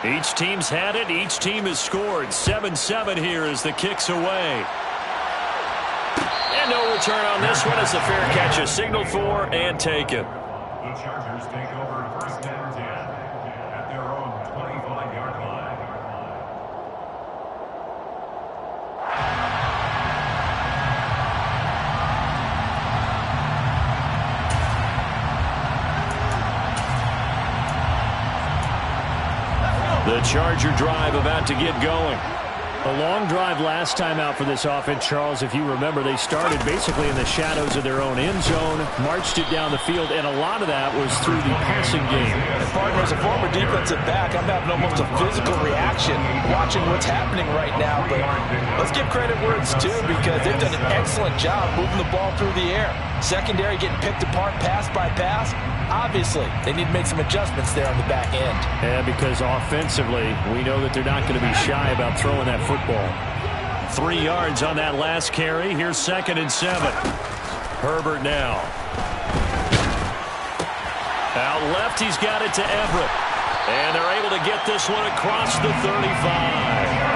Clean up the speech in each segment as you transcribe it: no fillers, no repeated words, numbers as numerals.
Each team's had it. Each team has scored. 7-7 here as the kick's away. And no return on this one as the fair catch is signaled for and taken. The Chargers take over first and 10 at their own 25-yard line. The Charger drive about to get going. A long drive last time out for this offense, Charles. If you remember, they started basically in the shadows of their own end zone, marched it down the field, and a lot of that was through the passing game. And partner, as a former defensive back, I'm having almost a physical reaction watching what's happening right now. But let's give credit where it's due because they've done an excellent job moving the ball through the air. Secondary getting picked apart pass by pass. Obviously, they need to make some adjustments there on the back end. Yeah, because offensively, we know that they're not going to be shy about throwing that football. 3 yards on that last carry. Here's 2nd and 7. Herbert now. Out left, he's got it to Everett. And they're able to get this one across the 35.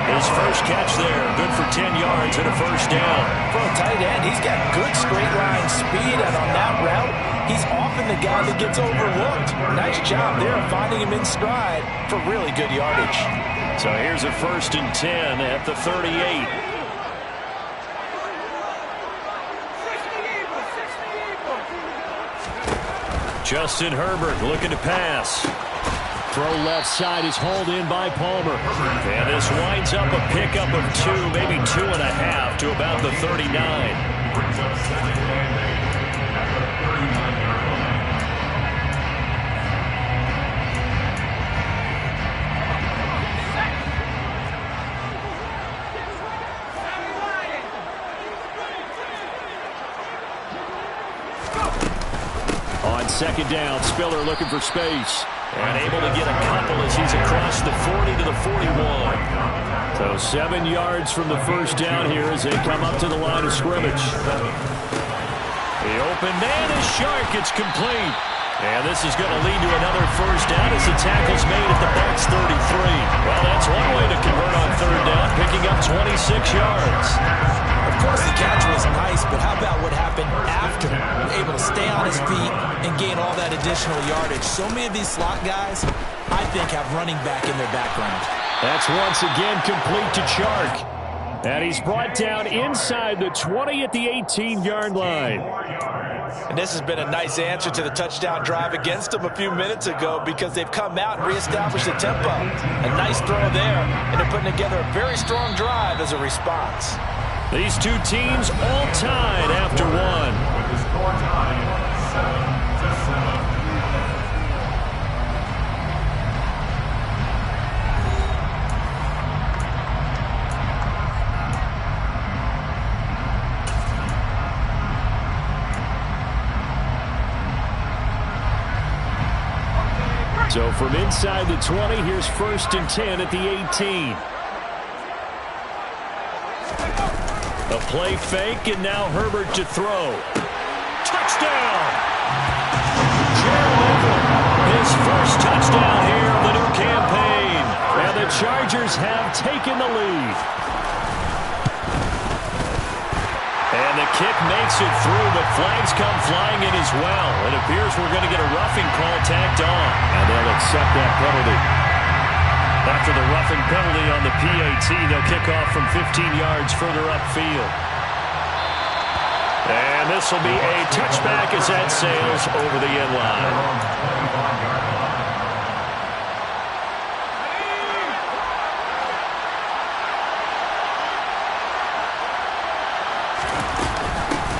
His first catch there, good for 10 yards and a first down. For a tight end, he's got good straight line speed, and on that route, he's often the guy that gets overlooked. Nice job there finding him in stride for really good yardage. So here's a 1st and 10 at the 38. Justin Herbert looking to pass. Throw left side is hauled in by Palmer. And this winds up a pickup of 2, maybe 2.5 to about the 39. Brings up 2nd and 8 at the 39-yard line. On 2nd down, Spiller looking for space. And able to get a couple as he's across the 40 to the 41. So 7 yards from the first down here as they come up to the line of scrimmage. The open man is Shark. It's complete. And this is going to lead to another first down as the tackle's made at the Bucs 33. Well, that's one way to convert on 3rd down, picking up 26 yards. Of course, the catch was nice, but how about what happened after? Able to stay on his feet and gain all that additional yardage. So many of these slot guys, I think, have running back in their background. That's once again complete to Chark. And he's brought down inside the 20 at the 18-yard line. And this has been a nice answer to the touchdown drive against them a few minutes ago because they've come out and reestablished the tempo. A nice throw there, and they're putting together a very strong drive as a response. These two teams all tied after one. With the score tied 7-7. So from inside the 20, here's 1st and 10 at the 18. A play fake, and now Herbert to throw. Touchdown! Gerald Everett, his first touchdown here of the new campaign. And the Chargers have taken the lead. And the kick makes it through, but flags come flying in as well. It appears we're going to get a roughing call tacked on. And they'll accept that penalty. After the roughing penalty on the PAT, they'll kick off from 15 yards further upfield. And this will be a touchback as that sails over the end line.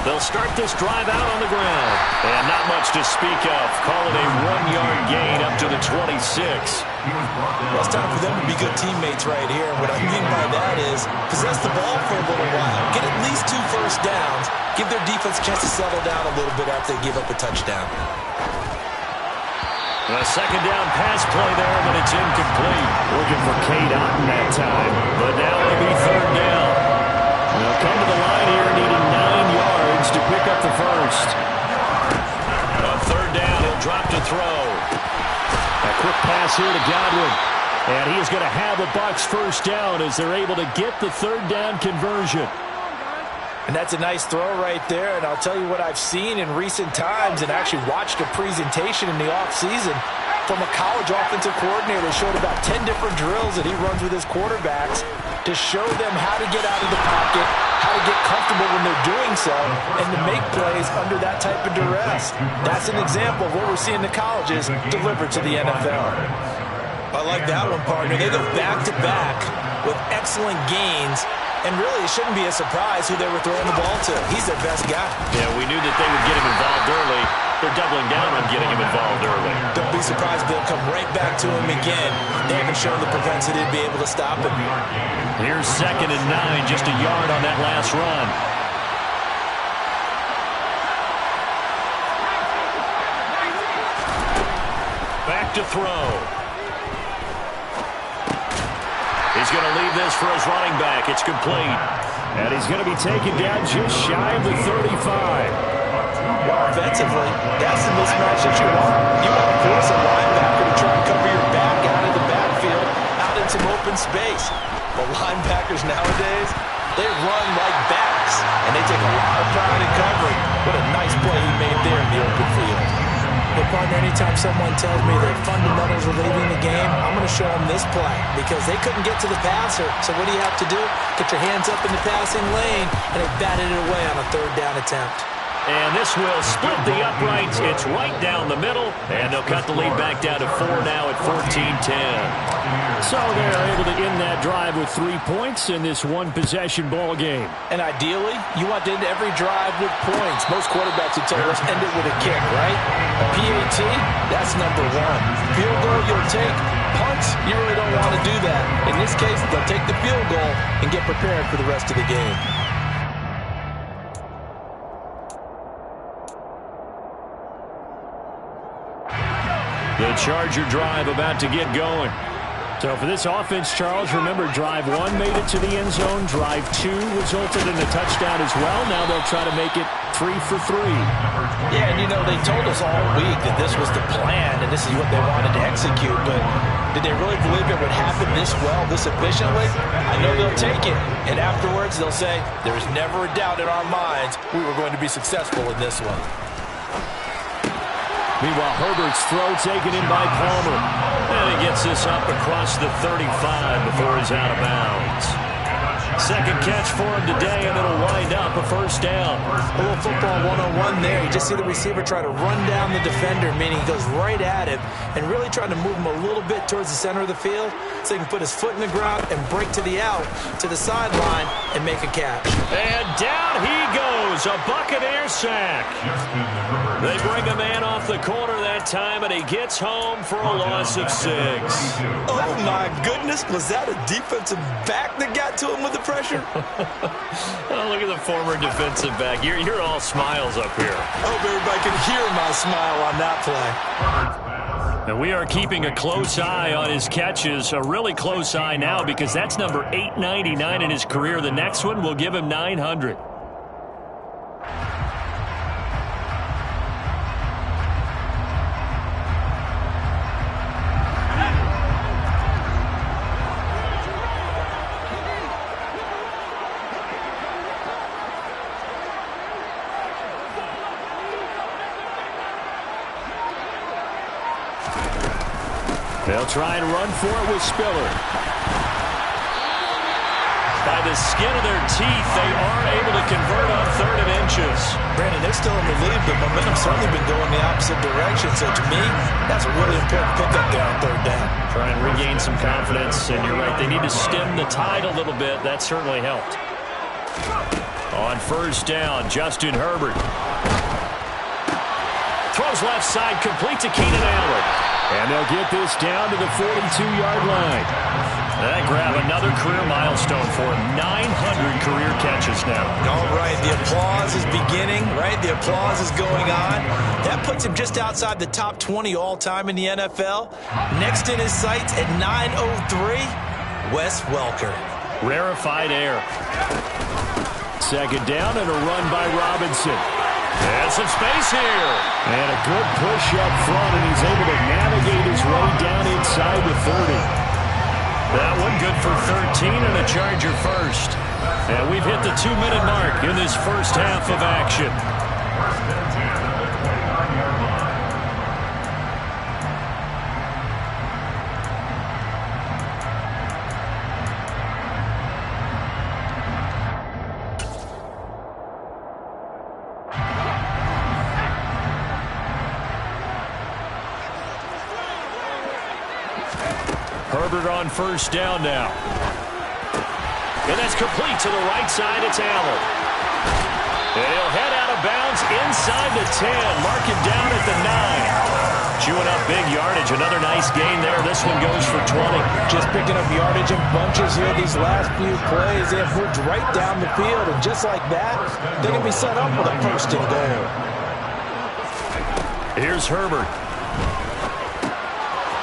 They'll start this drive out on the ground. And not much to speak of. Call it a 1-yard gain up to the 26. Well, it's time for them to be good teammates right here. And what I mean by that is possess the ball for a little while. Get at least 2 first downs. Give their defense a chance to settle down a little bit after they give up a touchdown. A 2nd down pass play there, but it's incomplete. Looking for Cade Otton that time. But now it'll be 3rd down. They'll come to the line here needing 9 yards to pick up the first. On 3rd down, he'll drop to throw. A quick pass here to Godwin. And he is going to have the Bucs first down as they're able to get the third down conversion. And that's a nice throw right there. And I'll tell you what I've seen in recent times and actually watched a presentation in the offseason from a college offensive coordinator that showed about 10 different drills that he runs with his quarterbacks to show them how to get out of the pocket, how to get comfortable when they're doing so, and to make plays under that type of duress. That's an example of what we're seeing in the colleges delivered to the NFL. I like that one, partner. They go back-to-back with excellent gains. And really, it shouldn't be a surprise who they were throwing the ball to. He's their best guy. Yeah, we knew that they would get him involved early. They're doubling down on getting him involved early. Don't be surprised if they'll come right back to him again. They haven't shown the propensity to be able to stop him. Here's 2nd and 9, just a yard on that last run. Back to throw. He's going to leave this for his running back. It's complete. And he's going to be taken down just shy of the 35. Well, offensively, that's the mismatch that you want. You want to force a linebacker to try and cover your back out of the backfield, out in some open space. The linebackers nowadays, they run like backs, and they take a lot of pride in covering. What a nice play he made there in the open field. But, partner, anytime someone tells me the fundamentals are leaving the game, I'm going to show them this play because they couldn't get to the passer. So what do you have to do? Get your hands up in the passing lane, and they batted it away on a third down attempt. And this will split the uprights. It's right down the middle, and they'll cut the lead back down to 4 now at 14-10. So they're able to end that drive with 3 points in this one-possession ball game. And ideally, you want to end every drive with points. Most quarterbacks would tell you, let's end it with a kick, right? A PAT, that's number 1. Field goal, you'll take. Punts, you really don't want to do that. In this case, they'll take the field goal and get prepared for the rest of the game. The Charger drive about to get going. So for this offense, Charles, remember, drive 1 made it to the end zone. Drive 2 resulted in a touchdown as well. Now they'll try to make it 3 for 3. Yeah, and you know, they told us all week that this was the plan and this is what they wanted to execute, but did they really believe it would happen this well, this efficiently? I know they'll take it, and afterwards they'll say, there's never a doubt in our minds we were going to be successful in this one. Meanwhile, Herbert's throw taken in by Palmer. And he gets this up across the 35 before he's out of bounds. Second catch for him today, and it'll wind up a first down. A little football 101 there. You just see the receiver try to run down the defender, meaning he goes right at him and really trying to move him a little bit towards the center of the field so he can put his foot in the ground and break to the out, to the sideline, and make a catch. And down he goes, a Buccaneer sack. They bring a man off the corner that time, and he gets home for a loss of 6. Oh, my goodness. Was that a defensive back that got to him with the pressure? Oh, look at the former defensive back. You're all smiles up here. I hope everybody can hear my smile on that play. And we are keeping a close eye on his catches, a really close eye now because that's number 899 in his career. The next one will give him 900. They'll try and run for it with Spiller. By the skin of their teeth, they are able to convert on 3rd and inches. Brandon, they're still in the lead, but momentum's certainly been going the opposite direction. So to me, that's a really important pickup there on 3rd down. Try and regain some confidence, and you're right, they need to stem the tide a little bit. That certainly helped. On 1st down, Justin Herbert. Throws left side, complete to Keenan Allen. And they'll get this down to the 42-yard line. That grab another career milestone for him. 900 career catches now. All right, the applause is beginning, right? The applause is going on. That puts him just outside the top 20 all-time in the NFL. Next in his sights at 903, Wes Welker. Rarefied air. 2nd down and a run by Robinson. And some space here. And a good push up front, and he's able to navigate his way down inside the 30. That one good for 13 and a Charger first. And we've hit the 2-minute mark in this first half of action. First and 10 at the 29-yard line. Herbert on first down now. And that's complete to the right side. It's Allen. And he'll head out of bounds inside the 10. Mark it down at the 9. Chewing up big yardage. Another nice gain there. This one goes for 20. Just picking up yardage in bunches here these last few plays. They have moved right down the field. And just like that, they can be set up with a first and goal. Here's Herbert.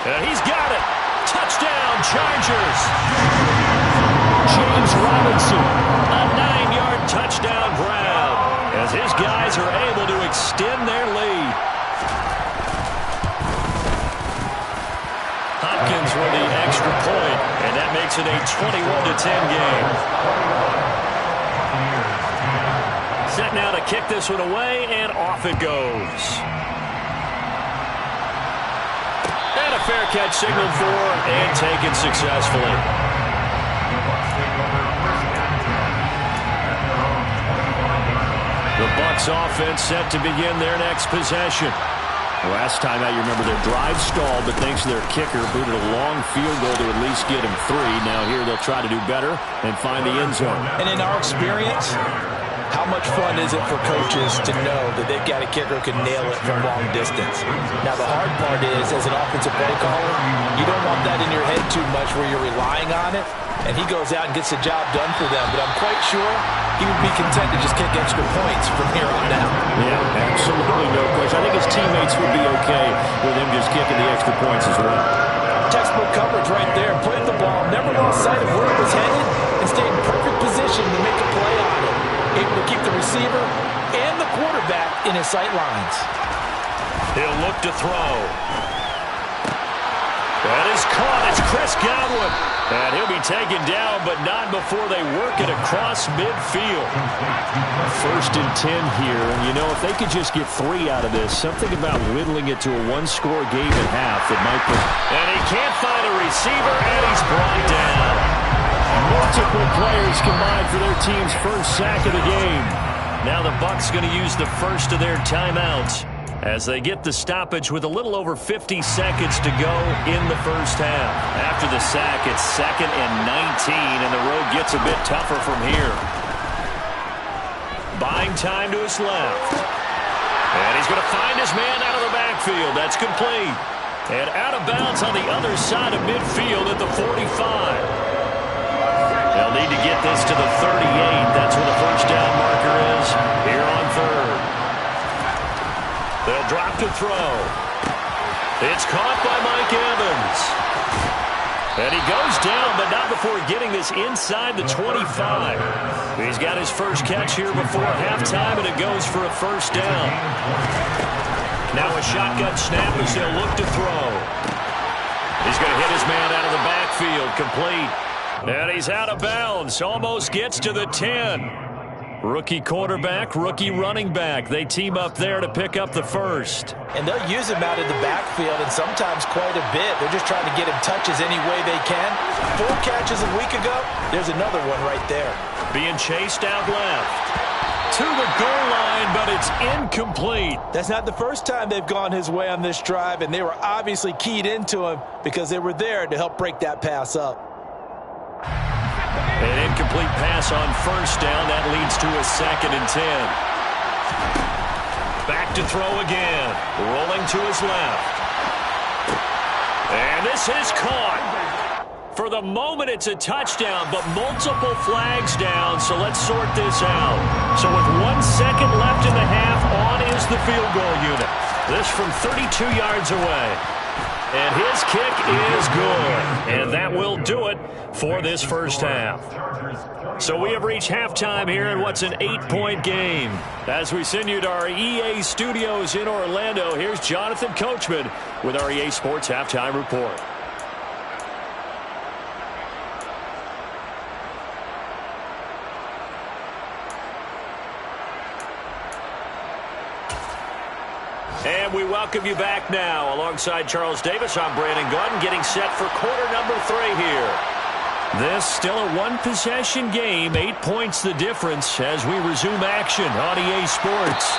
And he's got it. Touchdown, Chargers. James Robinson, a 9-yard touchdown grab as his guys are able to extend their lead. Hopkins with the extra point, and that makes it a 21-10 game. Set now to kick this one away, and off it goes. And a fair catch signaled for and taken successfully. The Bucs offense set to begin their next possession. Last time out, you remember their drive stalled, but thanks to their kicker, booted a long field goal to at least get him 3. Now here they'll try to do better and find the end zone. And in our experience, how much fun is it for coaches to know that they've got a kicker who can nail it from long distance? Now, the hard part is, as an offensive play caller, you don't want that in your head too much where you're relying on it, and he goes out and gets the job done for them. But I'm quite sure he would be content to just kick extra points from here on out. Yeah, absolutely no question. I think his teammates would be okay with him just kicking the extra points as well. Textbook coverage right there. Played the ball, never lost sight of where it was headed, and stayed in perfect position to make a play on it. Able to keep the receiver and the quarterback in his sight lines. He'll look to throw. That is caught. It's Chris Godwin. And he'll be taken down, but not before they work it across midfield. First and 10 here. And, you know, if they could just get 3 out of this, something about whittling it to a one-score game at half that might put... And he can't find a receiver, and he's brought down. Multiple players combined for their team's first sack of the game. Now the Bucs going to use the first of their timeouts as they get the stoppage with a little over 50 seconds to go in the first half. After the sack, it's 2nd and 19, and the road gets a bit tougher from here. Buying time to his left. And he's going to find his man out of the backfield. That's complete. And out of bounds on the other side of midfield at the 45. They'll need to get this to the 38. That's where the first down marker is here on 3rd. They'll drop to throw. It's caught by Mike Evans. And he goes down, but not before getting this inside the 25. He's got his first catch here before halftime, and it goes for a first down. Now a shotgun snap as they'll look to throw. He's going to hit his man out of the backfield, complete. And he's out of bounds, almost gets to the 10. Rookie quarterback, rookie running back. They team up there to pick up the first. And they'll use him out of the backfield, and sometimes quite a bit. They're just trying to get him touches any way they can. 4 catches a week ago. There's another one right there. Being chased out left. To the goal line, but it's incomplete. That's not the first time they've gone his way on this drive, and they were obviously keyed into him because they were there to help break that pass up. An incomplete pass on first down. That leads to a 2nd and 10. Back to throw again. Rolling to his left. And this is caught. For the moment, it's a touchdown, but multiple flags down, so let's sort this out. So with 1 second left in the half, on is the field goal unit. This from 32 yards away. And his kick is good. And that will do it for this first half. So we have reached halftime here in what's an 8-point game. As we send you to our EA studios in Orlando, here's Jonathan Coachman with our EA Sports Halftime Report. And we welcome you back now. Alongside Charles Davis, I'm Brandon Gunn, getting set for quarter number 3 here. This still a one-possession game, 8 points the difference as we resume action on EA Sports.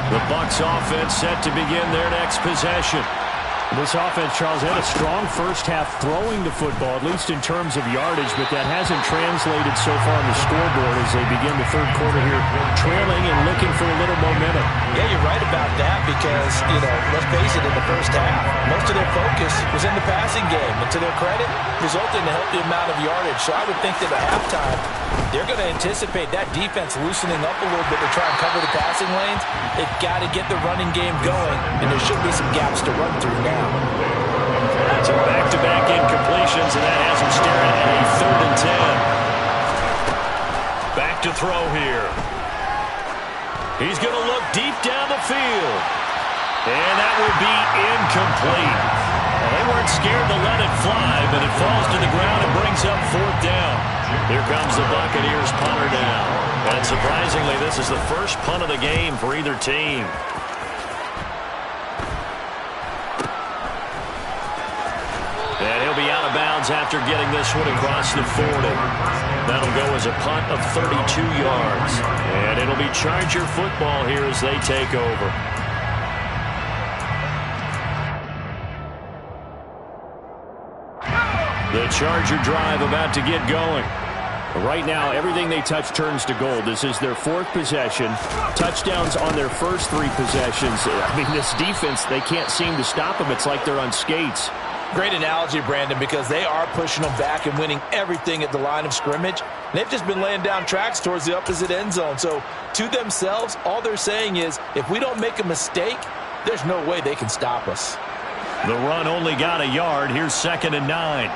The Bucs offense set to begin their next possession. This offense, Charles, had a strong first half throwing the football, at least in terms of yardage, but that hasn't translated so far on the scoreboard as they begin the third quarter here, trailing and looking for a little momentum. Yeah, you're right about that because, let's face it, in the first half, most of their focus was in the passing game. And to their credit, resulted in a healthy amount of yardage. So I would think that at halftime, they're going to anticipate that defense loosening up a little bit to try and cover the passing lanes. They've got to get the running game going, and there should be some gaps to run through now. So back-to-back incompletions, and that has him staring at a 3rd and 10. Back to throw here. He's going to look deep down the field. And that will be incomplete. Well, they weren't scared to let it fly, but it falls to the ground and brings up 4th down. Here comes the Buccaneers punter down. And surprisingly, this is the first punt of the game for either team. And he'll be out of bounds after getting this one across the 40. That'll go as a punt of 32 yards. And it'll be Charger football here as they take over. The Charger drive about to get going. Right now, everything they touch turns to gold. This is their 4th possession. Touchdowns on their first 3 possessions. I mean, this defense, they can't seem to stop them. It's like they're on skates. Great analogy, Brandon, because they are pushing them back and winning everything at the line of scrimmage. They've just been laying down tracks towards the opposite end zone. So to themselves, all they're saying is, if we don't make a mistake, there's no way they can stop us. The run only got a yard. Here's 2nd and 9.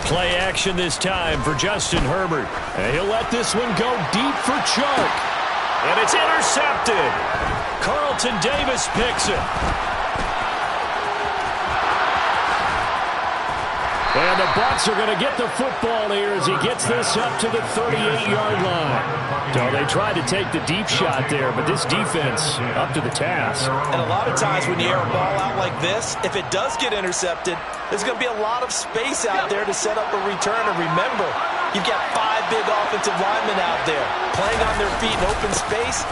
Play action this time for Justin Herbert. And he'll let this one go deep for Chark. And it's intercepted. Carlton Davis picks it. And the Bucs are going to get the football here as he gets this up to the 38-yard line. So they tried to take the deep shot there, but this defense up to the task. And a lot of times when you air a ball out like this, if it does get intercepted, there's going to be a lot of space out there to set up a return. And remember, you've got 5 big offensive linemen out there playing on their feet in open space.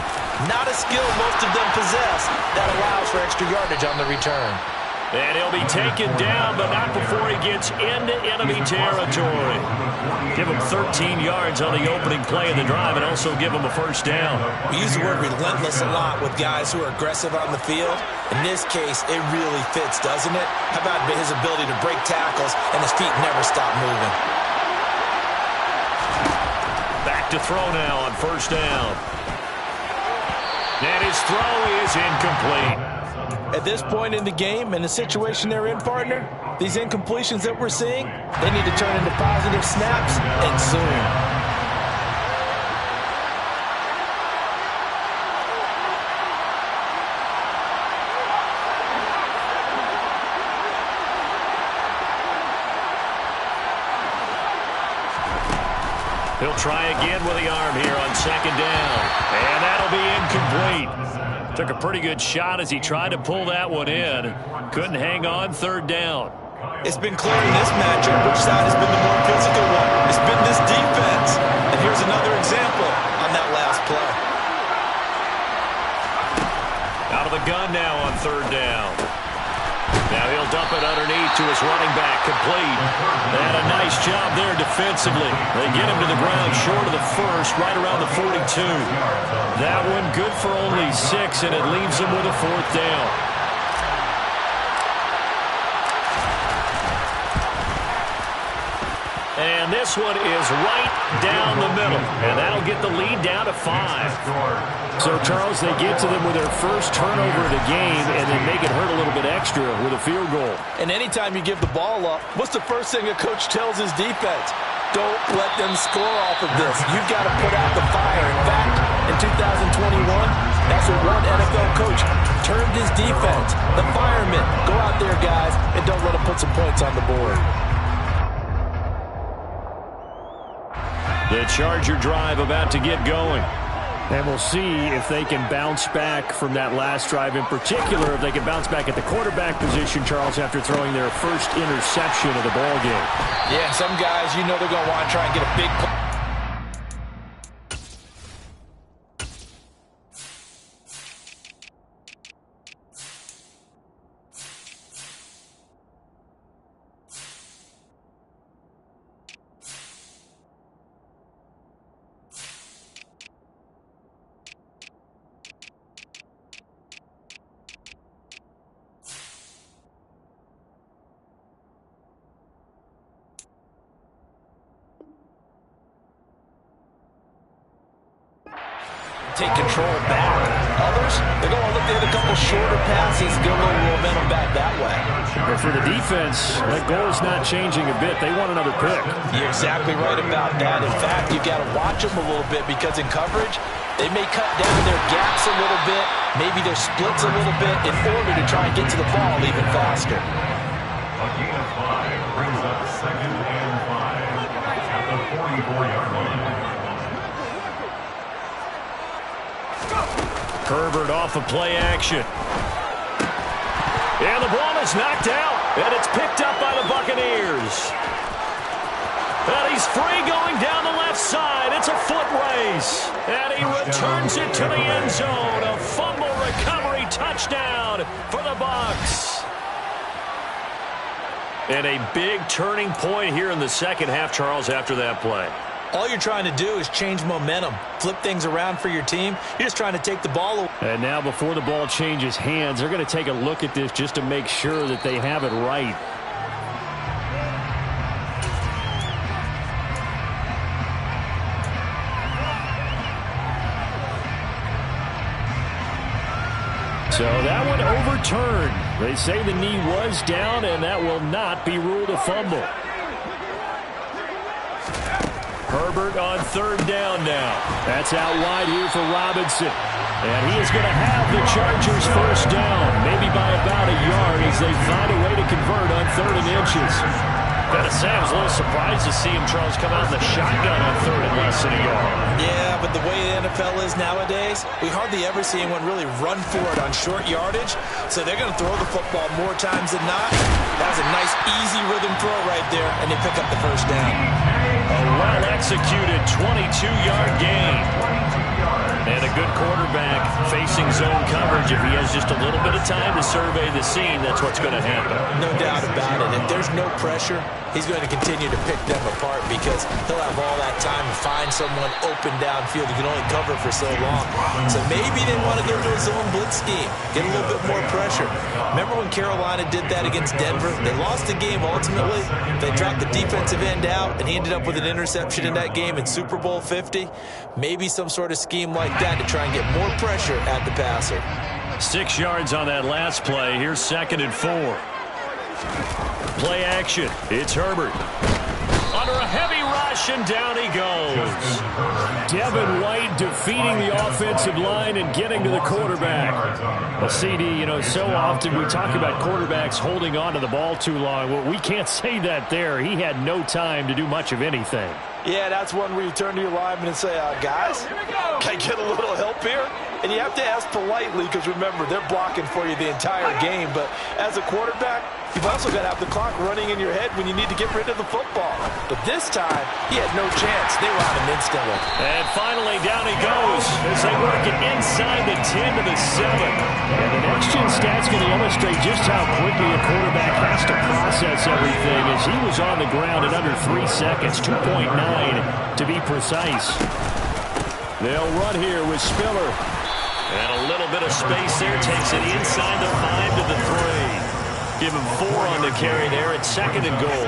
Not a skill most of them possess that allows for extra yardage on the return. And he'll be taken down, but not before he gets into enemy territory. Give him 13 yards on the opening play of the drive and also give him a 1st down. We use the word relentless a lot with guys who are aggressive on the field. In this case, it really fits, doesn't it? How about his ability to break tackles and his feet never stop moving? Back to throw now on 1st down. And his throw is incomplete. At this point in the game, in the situation they're in, partner, these incompletions that we're seeing, they need to turn into positive snaps, and soon. He'll try again with the arm here on 2nd down. And that'll be incomplete. Took a pretty good shot as he tried to pull that one in. Couldn't hang on 3rd down. It's been clear in this matchup which side has been the more physical one. It's been this defense. And here's another example on that last play. Out of the gun now on 3rd down. Now he'll dump it underneath to his running back, complete. They had a nice job there defensively. They get him to the ground short of the 1st, right around the 42. That one good for only 6, and it leaves him with a 4th down. And this one is right down the middle, and that'll get the lead down to 5. So, Charles, they get to them with their first turnover of the game and then make it hurt a little bit extra with a field goal. And anytime you give the ball up, what's the first thing a coach tells his defense? Don't let them score off of this. You've got to put out the fire. In fact, in 2021, that's what one NFL coach termed his defense. The firemen. Go out there, guys, and don't let them put some points on the board. The Charger drive about to get going. And we'll see if they can bounce back from that last drive, in particular, if they can bounce back at the quarterback position, Charles, after throwing their first interception of the ball game. Yeah, some guys, you know they're going to want to try and get a big play. Take control back. Others, they're going to look at a couple shorter passes, get a little momentum back that way. But for the defense, that goal's not changing a bit. They want another pick. You're exactly right about that. In fact, you've got to watch them a little bit because in coverage, they may cut down their gaps a little bit, maybe their splits a little bit in order to try and get to the ball even faster. A gain of 5 brings up 2nd and 5 at the 44-yard line. Herbert off of play action. And the ball is knocked out, and it's picked up by the Buccaneers. And he's free going down the left side. It's a foot race. And he returns it to the end zone. A fumble recovery touchdown for the Bucs. And a big turning point here in the second half, Charles, after that play. All you're trying to do is change momentum, flip things around for your team. You're just trying to take the ball away. And now before the ball changes hands, they're going to take a look at this just to make sure that they have it right. So that one overturned. They say the knee was down, and that will not be ruled a fumble. Herbert on third down now. That's out wide here for Robinson. And he is going to have the Chargers first down, maybe by about a yard as they find a way to convert on 3rd and inches. Gotta say, I was a little surprised to see him, Charles, come out in the shotgun on 3rd and less than a yard. Yeah, but the way the NFL is nowadays, we hardly ever see anyone really run for it on short yardage. So they're going to throw the football more times than not. That was a nice, easy rhythm throw right there, and they pick up the first down. A well-executed 22-yard gain. And a good quarterback facing zone coverage. If he has just a little bit of time to survey the scene, that's what's going to happen. No doubt about it. If there's no pressure, he's going to continue to pick them apart because he'll have all that time to find someone open downfield. He can only cover for so long. So maybe they want to go to a zone blitz scheme, get a little bit more pressure. Remember when Carolina did that against Denver? They lost the game ultimately. They dropped the defensive end out, and he ended up with an interception in that game in Super Bowl 50. Maybe some sort of scheme like that to try and get more pressure at the passer. 6 yards on that last play. Here's 2nd and 4. Play action. It's Herbert. Under a heavy rush, and down he goes. Devin White defeating the offensive line and getting to the quarterback. Well, CD, so often we talk about quarterbacks holding on to the ball too long. Well, we can't say that there. He had no time to do much of anything. Yeah, that's one where you turn to your lineman and say, guys, can I get a little help here? And you have to ask politely because, remember, they're blocking for you the entire game. But as a quarterback, you've also got to have the clock running in your head when you need to get rid of the football. But this time, he had no chance. They were on him instantly. And finally, down he goes as they work it inside the 10 to the 7. And the next-gen stat's going to illustrate just how quickly a quarterback has to process everything as he was on the ground in under 3 seconds, 2.9 to be precise. They'll run here with Spiller. And a little bit of space there. Takes it inside the 5 to the 3. Give him 4 on the carry there. It's 2nd and goal.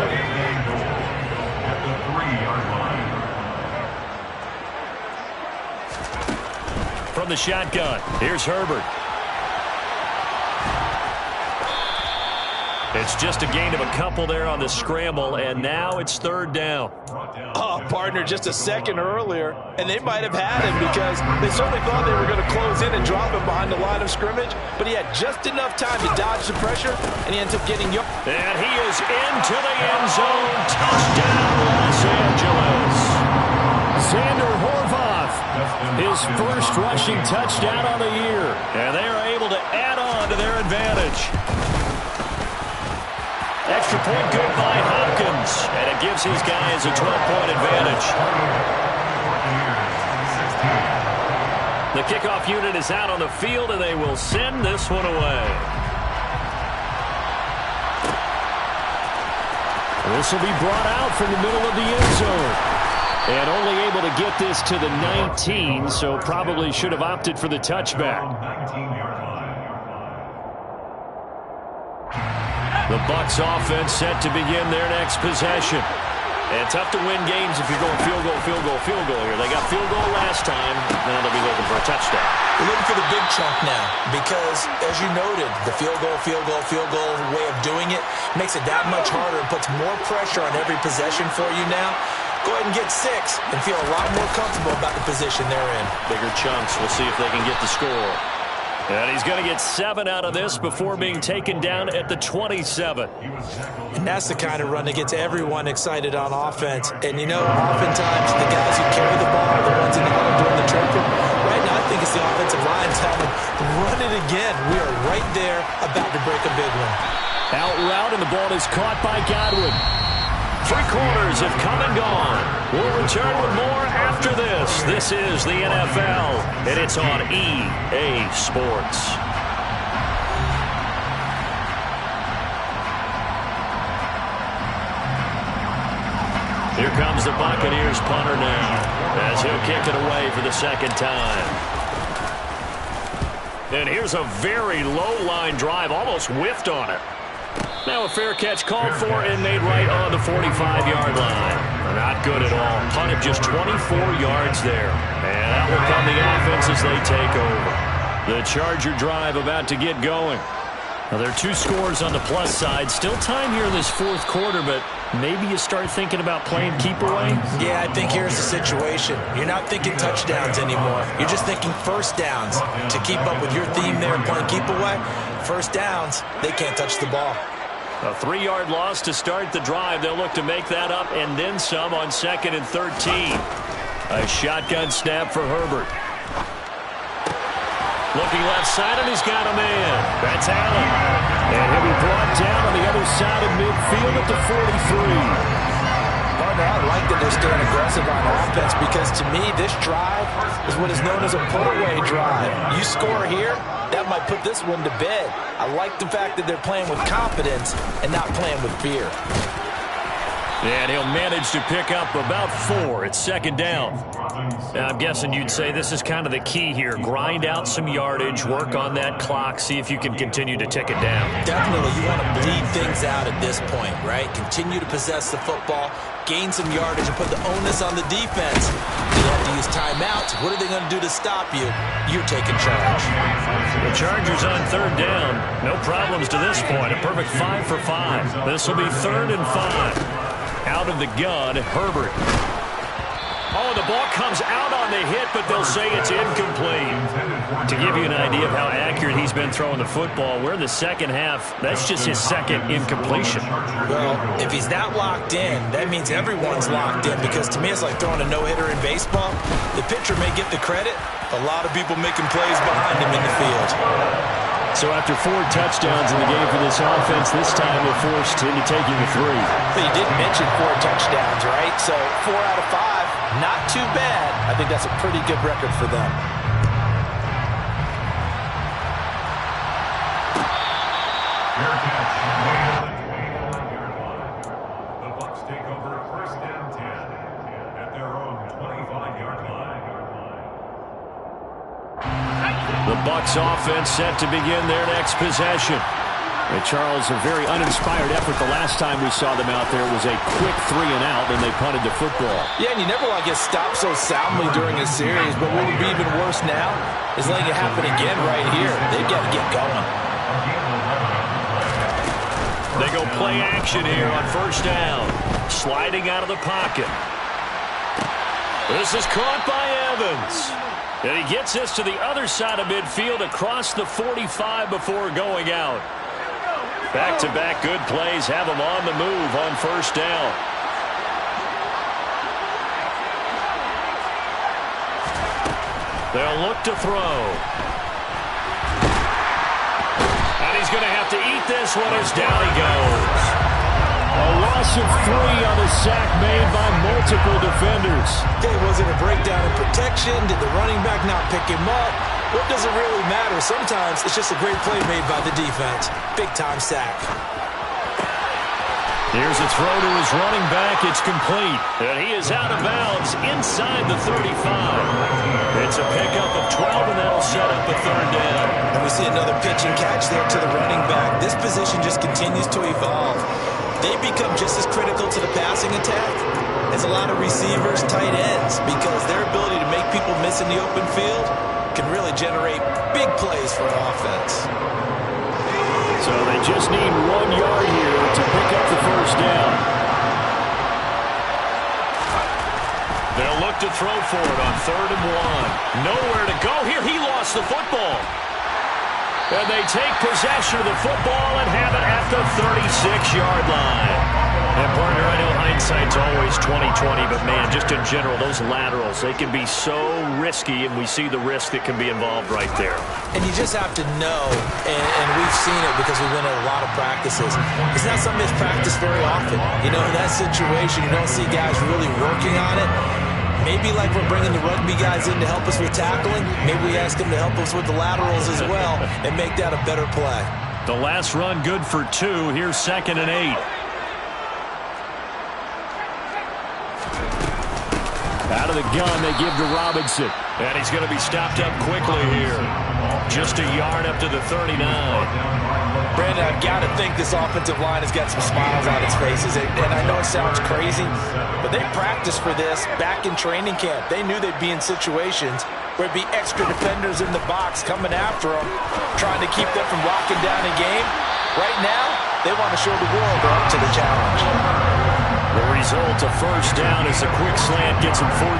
At the 3-yard line. From the shotgun, here's Herbert. It's just a gain of a couple there on the scramble, and now it's third down. Oh, partner, just a second earlier, and they might have had him because they certainly thought they were going to close in and drop him behind the line of scrimmage, but he had just enough time to dodge the pressure, and he ends up getting yards. And he is into the end zone. Touchdown, Los Angeles. Xander Horvath, his first rushing touchdown on the year. And they are able to add on to their advantage. Extra point good by Hopkins. And it gives his guys a 12-point advantage. The kickoff unit is out on the field, and they will send this one away. This will be brought out from the middle of the end zone. And only able to get this to the 19, so probably should have opted for the touchback. The Bucs offense set to begin their next possession. And tough to win games if you're going field goal here. They got field goal last time. Now they'll be looking for a touchdown. We're looking for the big chunk now because, as you noted, the field goal way of doing it makes it that much harder and puts more pressure on every possession for you now. Go ahead and get 6 and feel a lot more comfortable about the position they're in. Bigger chunks. We'll see if they can get the score. And he's going to get 7 out of this before being taken down at the 27. And that's the kind of run that gets everyone excited on offense. And, you know, oftentimes the guys who carry the ball are the ones in the huddle doing the chirping. Right now I think it's the offensive line telling them, run it again. We are right there about to break a big one. Out route, and the ball is caught by Godwin. 3 quarters have come and gone. We'll return with more after this. This is the NFL, and it's on EA Sports. Here comes the Buccaneers punter now, as he'll kick it away for the second time. And here's a very low-line drive, almost whiffed on it. Now a fair catch called for and made right on the 45-yard line. Not good at all. Punted just 24 yards there. And out will come the offense as they take over. The Charger drive about to get going. Well, there are 2 scores on the plus side. Still time here in this fourth quarter, but maybe you start thinking about playing keep away? Yeah, I think here's the situation. You're not thinking touchdowns anymore. You're just thinking first downs. To keep up with your theme there, playing keep away, first downs, they can't touch the ball. A 3-yard loss to start the drive. They'll look to make that up and then some on 2nd and 13. A shotgun snap for Herbert. Looking left side, and he's got a man. That's Allen. And he'll be brought down on the other side of midfield at the 43. Partner, I like that they're staying aggressive on offense because, to me, this drive is what is known as a put-away drive. You score here, that might put this one to bed. I like the fact that they're playing with confidence and not playing with fear. And he'll manage to pick up about 4 at 2nd down. Now, I'm guessing you'd say this is kind of the key here. Grind out some yardage, work on that clock, see if you can continue to tick it down. Definitely. You want to bleed things out at this point, right? Continue to possess the football, gain some yardage, and put the onus on the defense. You have to use timeouts. What are they going to do to stop you? You're taking charge. The Chargers on 3rd down. No problems to this point. A perfect 5 for 5. This will be 3rd and 5. Out of the gun, Herbert. Oh, the ball comes out on the hit, but they'll say it's incomplete. To give you an idea of how accurate he's been throwing the football, we're in the second half. That's just his 2nd incompletion. Well, if he's that locked in, that means everyone's locked in because to me it's like throwing a no-hitter in baseball. The pitcher may get the credit. A lot of people making plays behind him in the field. So after 4 touchdowns in the game for this offense, this time they're forced into taking the 3. But you didn't mention 4 touchdowns, right? So 4 out of 5, not too bad. I think that's a pretty good record for them. The Bucs take over 1st and 10 at their own 25-yard line. The Bucs offense set to begin their next possession. And Charles, a very uninspired effort the last time we saw them out there. It was a quick 3 and out, and they punted the football. Yeah, and you never want to get stopped so soundly during a series, but what would be even worse now is letting it happen again right here. They've got to get going. They go play action here on first down. Sliding out of the pocket. This is caught by Evans. And he gets this to the other side of midfield across the 45 before going out. Back-to-back good plays have him on the move on first down. They'll look to throw. And he's going to have to eat this one as down he goes. A loss of 3 on the sack made by multiple defenders. Okay, was it a breakdown in protection? Did the running back not pick him up? What does it really matter? Sometimes it's just a great play made by the defense. Big-time sack. Here's a throw to his running back. It's complete. And he is out of bounds inside the 35. It's a pickup of 12, and that'll set up a third down. And we see another pitch and catch there to the running back. This position just continues to evolve. They become just as critical to the passing attack as a lot of receivers, tight ends, because their ability to make people miss in the open field can really generate big plays for an offense. So they just need 1 yard here to pick up the first down. They'll look to throw for it on 3rd and 1. Nowhere to go here. He lost the football. And they take possession of the football and have it at the 36-yard line. And, partner, I know hindsight's always 20/20, but, man, just in general, those laterals, they can be so risky, and we see the risk that can be involved right there. And you just have to know, and we've seen it because we've been at a lot of practices. It's not something that's practiced very often. You know, in that situation, you don't see guys really working on it. Maybe like we're bringing the rugby guys in to help us with tackling, maybe we ask them to help us with the laterals as well and make that a better play. The last run good for 2. Here's 2nd and 8. Out of the gun, they give to Robinson. And he's going to be stopped up quickly here. Just a yard up to the 39. Brandon, I've got to think this offensive line has got some smiles on its faces. And I know it sounds crazy, but they practiced for this back in training camp. They knew they'd be in situations where there'd be extra defenders in the box coming after them, trying to keep them from locking down a game. Right now, they want to show the world they're up to the challenge. The result, a first down as a quick slant gets him 14.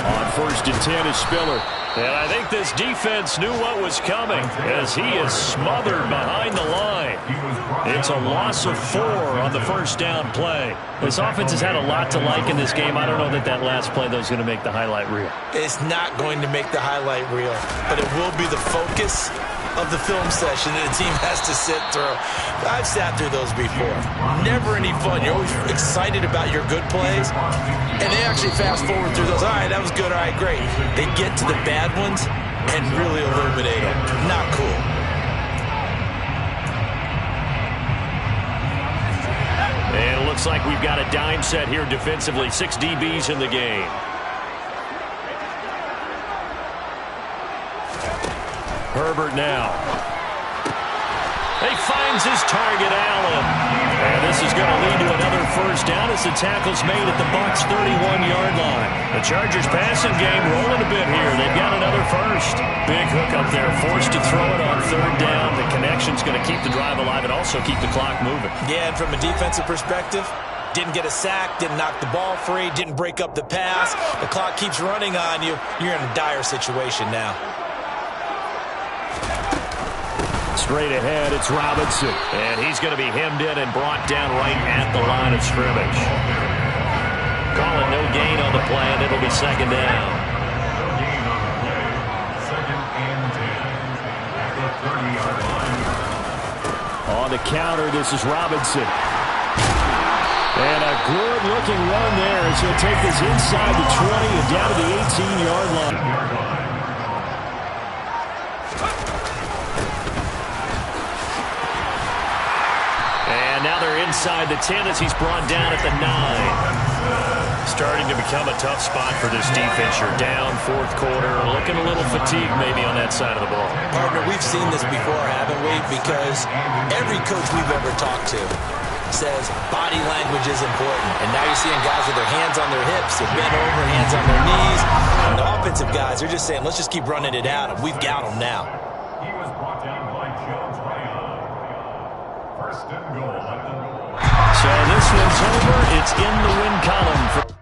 On 1st and 10 is Spiller. And I think this defense knew what was coming as he is smothered behind the line. It's a loss of 4 on the first down play. This offense has had a lot to like in this game. I don't know that that last play, though, is going to make the highlight reel. It's not going to make the highlight reel, but it will be the focus of the film session that the team has to sit through. I've sat through those before. Never any fun. You're always excited about your good plays, and they actually fast forward through those. All right, that was good. All right, great. They get to the bad ones and really illuminate them. Not cool. And it looks like we've got a dime set here defensively. 6 DBs in the game. Herbert now. He finds his target, Allen. And this is going to lead to another first down as the tackle's made at the Bucs' 31-yard line. The Chargers passing game rolling a bit here. They've got another first. Big hook up there, forced to throw it on 3rd down. The connection's going to keep the drive alive and also keep the clock moving. Yeah, and from a defensive perspective, didn't get a sack, didn't knock the ball free, didn't break up the pass. The clock keeps running on you. You're in a dire situation now. Straight ahead, it's Robinson. And he's going to be hemmed in and brought down right at the line of scrimmage. Calling no gain on the play, and it'll be 2nd down. Second and 10 at the 30-yard line. On the counter, this is Robinson. And a good-looking run there as he'll take this inside the 20 and down to the 18-yard line. Now they're inside the 10 as he's brought down at the 9. Starting to become a tough spot for this defense. You're down 4th quarter, looking a little fatigued maybe on that side of the ball. Partner, we've seen this before, haven't we? Because every coach we've ever talked to says body language is important. And now you're seeing guys with their hands on their hips, they're bent over, hands on their knees. And the offensive guys are just saying, let's just keep running it out, and we've got them now. He was brought down by Jones Rayon. First and goal at the goal. So this one's over. It's in the win column.